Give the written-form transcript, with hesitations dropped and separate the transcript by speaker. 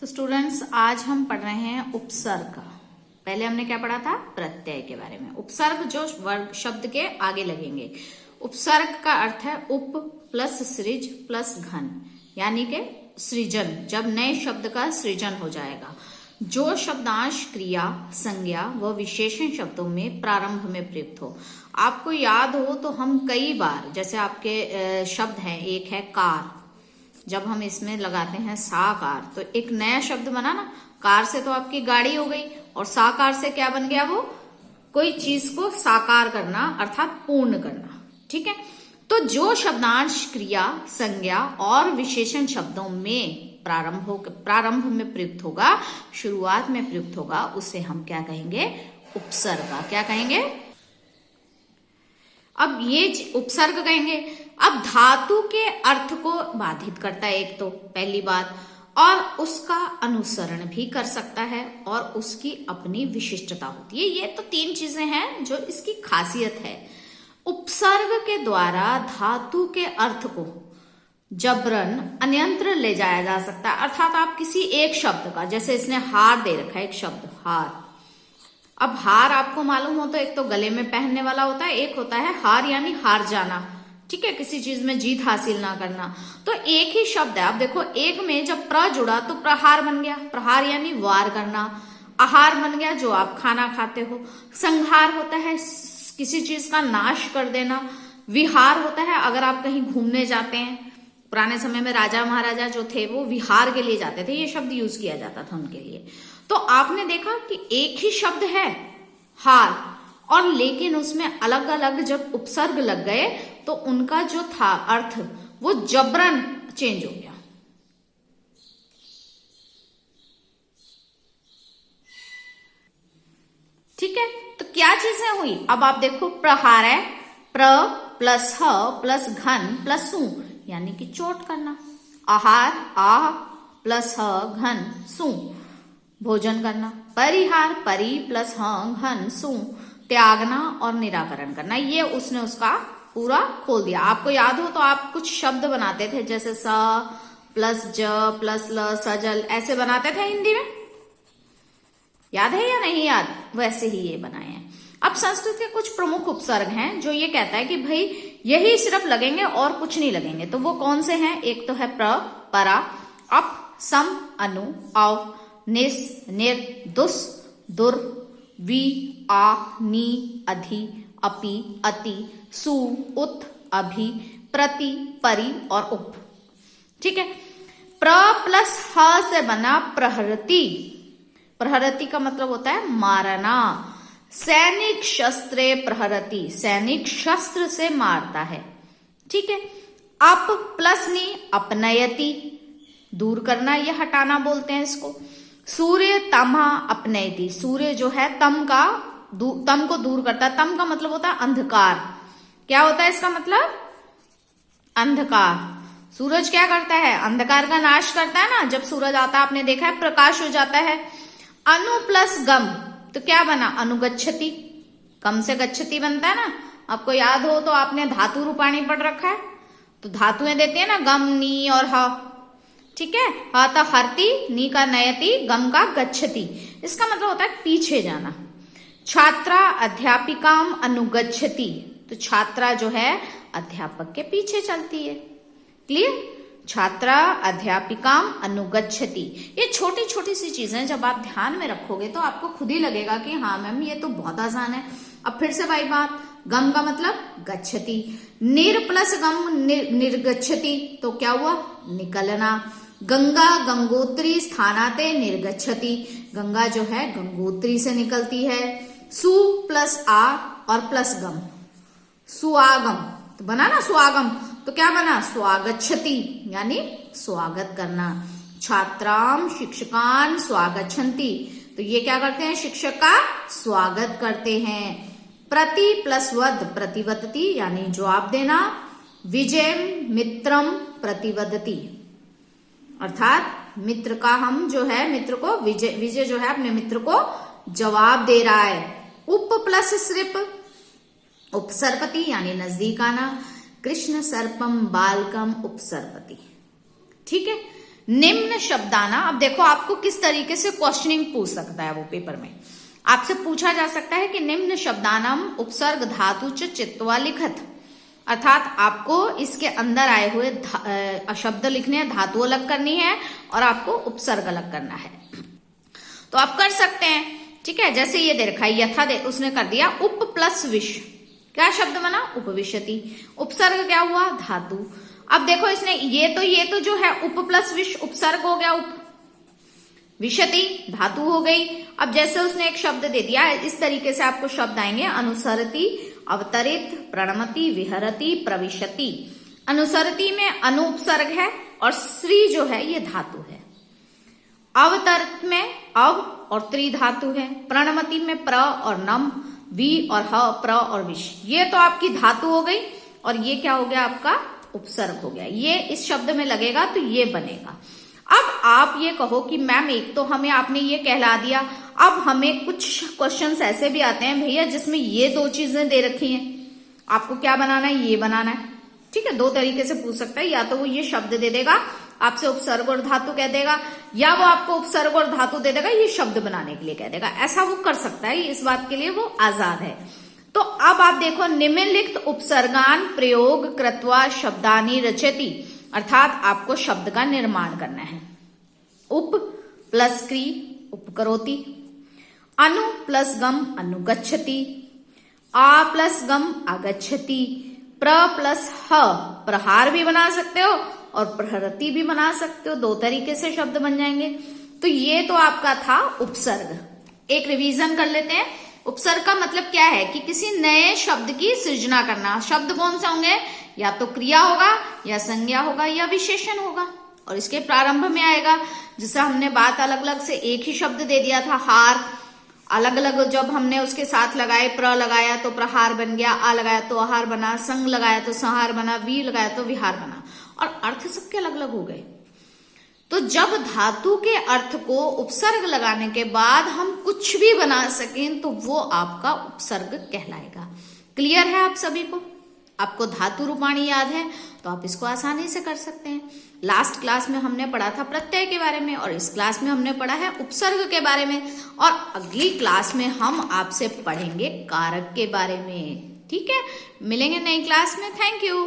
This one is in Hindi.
Speaker 1: तो स्टूडेंट्स आज हम पढ़ रहे हैं उपसर्ग। पहले हमने क्या पढ़ा था? प्रत्यय के बारे में। उपसर्ग जो वर्ग शब्द के आगे लगेंगे। उपसर्ग का अर्थ है उप प्लस सृज प्लस घन, यानी कि सृजन, जब नए शब्द का सृजन हो जाएगा। जो शब्दांश क्रिया संज्ञा व विशेषण शब्दों में प्रारंभ में प्रयुक्त हो। आपको याद हो तो हम कई बार, जैसे आपके शब्द हैं, एक है कार, जब हम इसमें लगाते हैं साकार तो एक नया शब्द बना ना। कार से तो आपकी गाड़ी हो गई, और साकार से क्या बन गया? वो कोई चीज को साकार करना अर्थात पूर्ण करना। ठीक है, तो जो शब्दांश क्रिया संज्ञा और विशेषण शब्दों में प्रारंभ में प्रयुक्त होगा, शुरुआत में प्रयुक्त होगा, उसे हम क्या कहेंगे? उपसर्ग। क्या कहेंगे? अब ये उपसर्ग कहेंगे। अब धातु के अर्थ को बाधित करता है एक तो पहली बात, और उसका अनुसरण भी कर सकता है, और उसकी अपनी विशिष्टता होती है। ये तो तीन चीजें हैं जो इसकी खासियत है। उपसर्ग के द्वारा धातु के अर्थ को जबरन अन्यंत्र ले जाया जा सकता है। अर्थात आप किसी एक शब्द का, जैसे इसने हार दे रखा है, एक शब्द हार। अब हार आपको मालूम हो तो एक तो गले में पहनने वाला होता है, एक होता है हार यानी हार जाना। ठीक है, किसी चीज में जीत हासिल ना करना। तो एक ही शब्द है। आप देखो, एक में जब प्र जुड़ा तो प्रहार बन गया। प्रहार यानी वार करना। आहार बन गया जो आप खाना खाते हो। संहार होता है किसी चीज का नाश कर देना। विहार होता है अगर आप कहीं घूमने जाते हैं। पुराने समय में राजा महाराजा जो थे वो विहार के लिए जाते थे, ये शब्द यूज किया जाता था उनके लिए। तो आपने देखा कि एक ही शब्द है हार, और लेकिन उसमें अलग अलग जब उपसर्ग लग गए तो उनका जो था अर्थ वो जबरन चेंज हो गया। ठीक है, तो क्या चीजें हुई? अब आप देखो, प्रहार है, प्र प्लस ह प्लस घन प्लस सु, यानी कि चोट करना। आहार, आह प्लस ह घन सु, भोजन करना। परिहार, परि प्लस ह घन सु, त्यागना और निराकरण करना। ये उसने उसका पूरा खोल दिया। आपको याद हो तो आप कुछ शब्द बनाते थे, जैसे स प्लस ज प्लस ल, सजल, ऐसे बनाते थे हिंदी में। याद है या नहीं याद? वैसे ही ये बनाए हैं। अब संस्कृत के कुछ प्रमुख उपसर्ग हैं जो ये कहता है कि भाई यही सिर्फ लगेंगे और कुछ नहीं लगेंगे। तो वो कौन से हैं? एक तो है प्र, परा, अप, सम, अनु, अव, निस, निर, दुस, दुर, वी, आ, नी, अधि, अपि, अति, सु, उत, अभि, प्रति, परि और उप। ठीक है, प्र प्लस ह से बना प्रहरति। प्रहरति का मतलब होता है मारना। सैनिक शस्त्रे प्रहरति, सैनिक शस्त्र से मारता है। ठीक है, अप प्लस नी अपनयति, दूर करना, यह हटाना बोलते हैं इसको। सूर्य तमहा अपनयति, सूर्य जो है तम को दूर करता है। तम का मतलब होता है अंधकार। क्या होता है इसका मतलब? अंधकार। सूरज क्या करता है? अंधकार का नाश करता है ना। जब सूरज आता है, आपने देखा है, प्रकाश हो जाता है। अनु प्लस गम, तो क्या बना? अनुगच्छति। कम से गच्छति बनता है ना। आपको याद हो तो आपने धातु रूपाणी पढ़ रखा है, तो धातुएं देते हैं ना, गम, नी और ह। ठीक है, ह तो हरती, नी का नयति, गम का गच्छति। इसका मतलब होता है पीछे जाना। छात्रा अध्यापिकाम अनुगच्छति, तो छात्रा जो है अध्यापक के पीछे चलती है। क्लियर? छात्रा अध्यापिकाम अनुगच्छति। ये छोटी छोटी सी चीजें जब आप ध्यान में रखोगे तो आपको खुद ही लगेगा कि हाँ मैम ये तो बहुत आसान है। अब फिर से भाई बात, गम का मतलब गच्छति। निर प्लस गम निर्गच्छति, तो क्या हुआ? निकलना। गंगा गंगोत्री स्थानाते निर्गच्छति, गंगा जो है गंगोत्री से निकलती है। सु प्लस आ और प्लस गम, सुआगम, तो बना ना सुआगम, तो क्या बना? स्वागच्छति, यानी स्वागत करना। छात्राम शिक्षकान स्वागच्छन्ति, तो ये क्या करते हैं? शिक्षक का स्वागत करते हैं। प्रति प्लस वद प्रतिवदति, यानी जवाब देना। विजय मित्रम प्रतिवदति, अर्थात मित्र का हम जो है मित्र को विजय जो है अपने मित्र को जवाब दे रहा है। उप प्लस सृप उपसर्पति, यानी नजदीक आना। कृष्ण सर्पम बालकम उपसर्पति। ठीक है, निम्न शब्दाना, अब देखो आपको किस तरीके से क्वेश्चनिंग पूछ सकता है वो पेपर में, आपसे पूछा जा सकता है कि निम्न शब्दानम उपसर्ग धातु च चित्वा लिखत, अर्थात आपको इसके अंदर आए हुए शब्द लिखने हैं, धातु अलग करनी है और आपको उपसर्ग अलग करना है। तो आप कर सकते हैं, ठीक है। जैसे ये दे रखा है यथा दे, उसने कर दिया उप प्लस विश, क्या शब्द बना, उपविशति। उपसर्ग क्या हुआ, धातु। अब देखो इसने ये तो जो है उप प्लस विश उपसर्ग हो गया, उप विशति धातु हो गई। अब जैसे उसने एक शब्द दे दिया, इस तरीके से आपको शब्द आएंगे, अनुसरति, अवतरित, प्रणमति, विहरति, प्रविशति। अनुसरति में अनु उपसर्ग है और श्री जो है ये धातु है। अवतरित में अव और त्रि धातु है। प्रणमति में प्र और नम, वी और ह, प्र और विश, ये तो आपकी धातु हो गई और ये क्या हो गया, आपका उपसर्ग हो गया। ये इस शब्द में लगेगा तो ये बनेगा। अब आप ये कहो कि मैम एक तो हमें आपने ये कहला दिया, अब हमें कुछ क्वेश्चंस ऐसे भी आते हैं भैया जिसमें ये दो चीजें दे रखी हैं, आपको क्या बनाना है, ये बनाना है, ठीक है। दो तरीके से पूछ सकता है, या तो वो ये शब्द दे देगा आपसे उपसर्ग और धातु कह देगा, या वो आपको उपसर्ग और धातु दे देगा ये शब्द बनाने के लिए कह देगा, ऐसा वो कर सकता है, इस बात के लिए वो आजाद है। तो अब आप देखो, निम्नलिखित उपसर्गान प्रयोग कृत्वा शब्दानि रचयति, अर्थात आपको शब्द का निर्माण करना है। उप प्लस क्री उपकरोति, अनु प्लस गम अनुगच्छति, आ प्लस गम आगच्छति, प्र प्लस ह प्रहार भी बना सकते हो और प्रहरति भी बना सकते हो, दो तरीके से शब्द बन जाएंगे। तो ये तो आपका था उपसर्ग। एक रिवीजन कर लेते हैं। उपसर्ग का मतलब क्या है कि किसी नए शब्द की सृजना करना। शब्द कौन से होंगे, या तो क्रिया होगा, या संज्ञा होगा, या विशेषण होगा, और इसके प्रारंभ में आएगा। जैसे हमने बात अलग अलग से एक ही शब्द दे दिया था हार, अलग अलग जब हमने उसके साथ लगाए, प्र लगाया तो प्रहार बन गया, आ लगाया तो आहार बना, संग लगाया तो संहार बना, वी लगाया तो विहार बना, और अर्थ सबके अलग अलग हो गए। तो जब धातु के अर्थ को उपसर्ग लगाने के बाद हम कुछ भी बना सकें तो वो आपका उपसर्ग कहलाएगा। क्लियर है आप सभी को? आपको धातु रूपाणी याद है तो आप इसको आसानी से कर सकते हैं। लास्ट क्लास में हमने पढ़ा था प्रत्यय के बारे में, और इस क्लास में हमने पढ़ा है उपसर्ग के बारे में, और अगली क्लास में हम आपसे पढ़ेंगे कारक के बारे में। ठीक है, मिलेंगे नई क्लास में। Thank you.